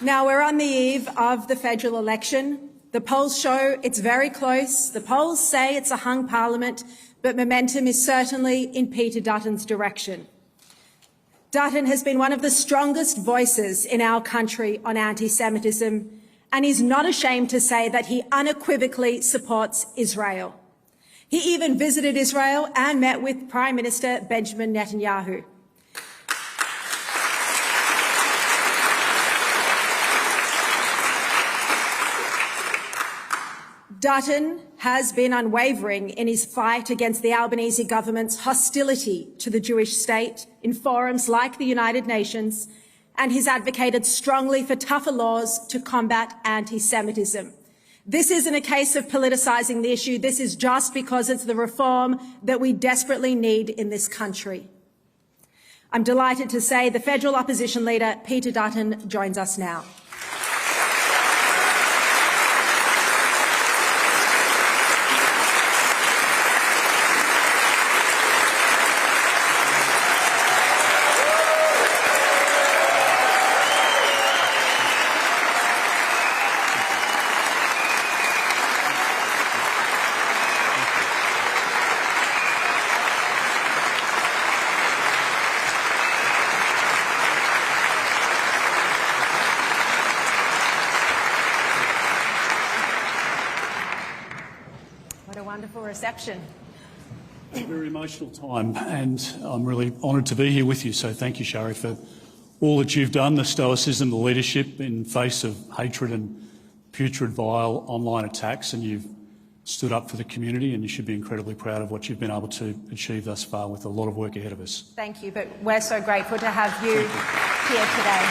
Now we're on the eve of the federal election. The polls show it's very close. The polls say it's a hung parliament, but momentum is certainly in Peter Dutton's direction. Dutton has been one of the strongest voices in our country on anti-Semitism, and he's not ashamed to say that he unequivocally supports Israel. He even visited Israel and met with Prime Minister Benjamin Netanyahu. Dutton has been unwavering in his fight against the Albanese government's hostility to the Jewish state in forums like the United Nations, and he's advocated strongly for tougher laws to combat anti-Semitism. This isn't a case of politicising the issue. This is just because it's the reform that we desperately need in this country. I'm delighted to say the federal opposition leader, Peter Dutton, joins us now. Wonderful reception. It's a very emotional time, and I'm really honoured to be here with you. So thank you, Sharri, for all that you've done, the stoicism, the leadership in face of hatred and putrid, vile online attacks, and you've stood up for the community, and you should be incredibly proud of what you've been able to achieve thus far with a lot of work ahead of us. Thank you, but we're so grateful to have you here today.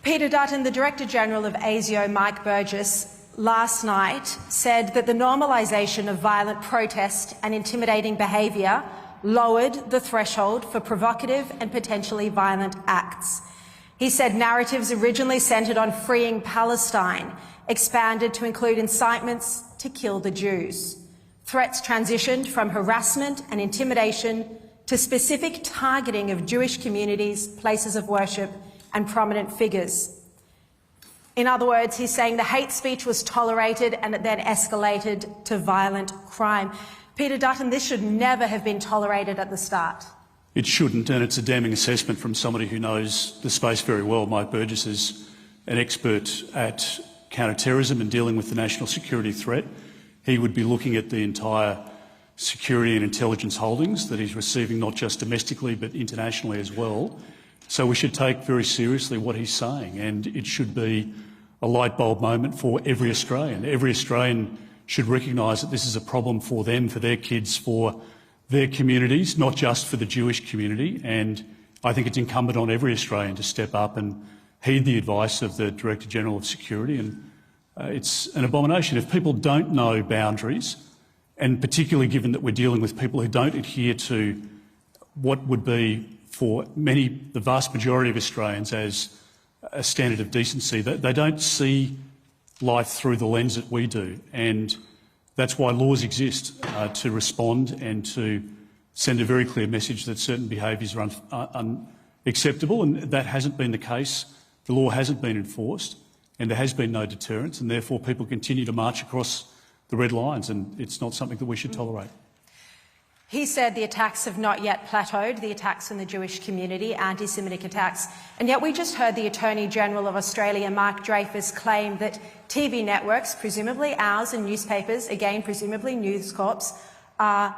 Peter Dutton, the Director General of ASIO, Mike Burgess, last night said that the normalisation of violent protest and intimidating behaviour lowered the threshold for provocative and potentially violent acts. He said narratives originally centred on freeing Palestine expanded to include incitements to kill the Jews. Threats transitioned from harassment and intimidation to specific targeting of Jewish communities, places of worship and prominent figures. In other words, he's saying the hate speech was tolerated and it then escalated to violent crime. Peter Dutton, this should never have been tolerated at the start. It shouldn't, and it's a damning assessment from somebody who knows the space very well. Mike Burgess is an expert at counter-terrorism and dealing with the national security threat. He would be looking at the entire security and intelligence holdings that he's receiving, not just domestically but internationally as well. So we should take very seriously what he's saying, and it should be a light bulb moment for every Australian. Every Australian should recognise that this is a problem for them, for their kids, for their communities, not just for the Jewish community. And I think it's incumbent on every Australian to step up and heed the advice of the Director General of Security. And it's an abomination. If people don't know boundaries, and particularly given that we're dealing with people who don't adhere to what would be for many, the vast majority of Australians, as a standard of decency, they don't see life through the lens that we do. And that's why laws exist, to respond and to send a very clear message that certain behaviours are unacceptable, and that hasn't been the case. The law hasn't been enforced, and there has been no deterrence, and therefore people continue to march across the red lines, and it's not something that we should tolerate. He said the attacks have not yet plateaued, the attacks in the Jewish community, anti-Semitic attacks, and yet we just heard the Attorney-General of Australia, Mark Dreyfus, claim that TV networks, presumably ours, and newspapers, again presumably News Corps, are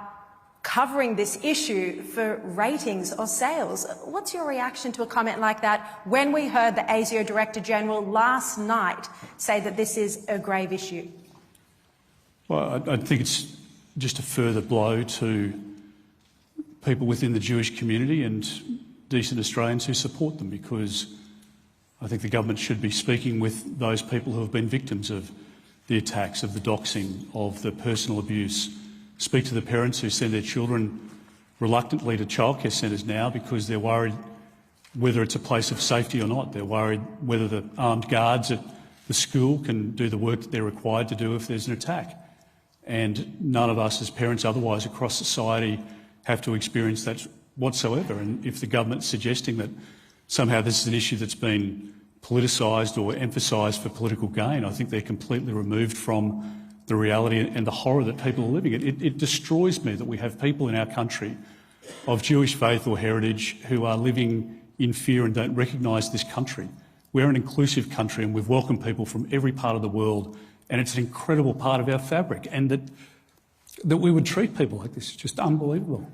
covering this issue for ratings or sales. What's your reaction to a comment like that when we heard the ASIO Director-General last night say that this is a grave issue? Well, I think it's just a further blow to people within the Jewish community and decent Australians who support them, because I think the government should be speaking with those people who have been victims of the attacks, of the doxing, of the personal abuse. Speak to the parents who send their children reluctantly to childcare centres now because they're worried whether it's a place of safety or not. They're worried whether the armed guards at the school can do the work that they're required to do if there's an attack. And none of us as parents otherwise across society have to experience that whatsoever. And if the government's suggesting that somehow this is an issue that's been politicised or emphasised for political gain. I think they're completely removed from the reality and the horror that people are living. It destroys me that we have people in our country of Jewish faith or heritage who are living in fear and don't recognise this country. We're an inclusive country and we've welcomed people from every part of the world, and it's an incredible part of our fabric, and that we would treat people like this is just unbelievable.